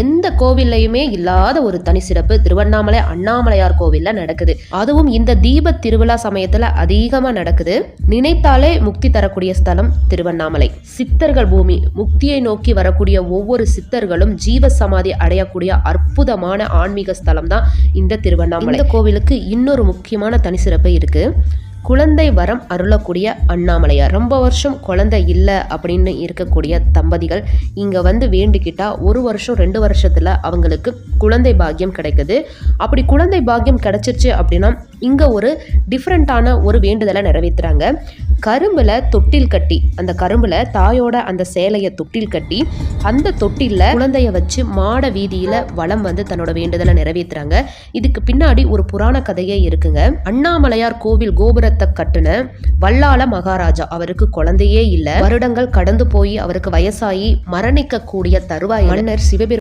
எந்த கோவில்லையுமே இல்லாத ஒரு தனி சிறப்பு திருவண்ணாமலை அண்ணாமலையார் கோவில்ல நடக்குது. அதுவும் இந்த தீப திருவிழா சமயத்துல அதிகமா நடக்குது. நினைத்தாலே முக்தி தரக்கூடிய ஸ்தலம் திருவண்ணாமலை. சித்தர்கள் பூமி. முக்தியை நோக்கி வரக்கூடிய ஒவ்வொரு சித்தர்களும் ஜீவ சமாதி அடையக்கூடிய அற்புதமான ஆன்மீக ஸ்தலம் தான் இந்த திருவண்ணாமலை. இந்த கோவிலுக்கு இன்னொரு முக்கியமான தனி சிறப்பு இருக்கு. குழந்தை வரம் அருளக்கூடிய அண்ணாமலையார். ரொம்ப வருஷம் குழந்தை இல்லை அப்படின்னு இருக்கக்கூடிய தம்பதிகள் இங்கே வந்து வேண்டிக்கிட்டா 1 வருஷம் 2 வருஷத்தில் அவங்களுக்கு குழந்தை பாக்கியம் கிடைக்குது. அப்படி குழந்தை பாக்கியம் கிடைச்சிருச்சு அப்படின்னா இங்கே ஒரு டிஃப்ரெண்ட்டான ஒரு வேண்டுதலை நிறைவேற்றுறாங்க. கரும்பில் தொட்டில் கட்டி, அந்த கரும்பில் தாயோட அந்த சேலையை தொட்டில் கட்டி அந்த தொட்டிலில் குழந்தைய வச்சு மாட வீதியில் வலம் வந்து தன்னோட வேண்டுதலை நிறைவேற்றுறாங்க. இதுக்கு பின்னாடி ஒரு புராண கதையே இருக்குங்க. அண்ணாமலையார் கோவில் கோபுரத்தை கட்டுன வல்லாள மகாராஜா, அவருக்கு குழந்தையே இல்லை. வருடங்கள் கடந்து போய் அவருக்கு வயசாகி மரணிக்கக்கூடிய தருவாய் மன்னர் சிவபெருமான்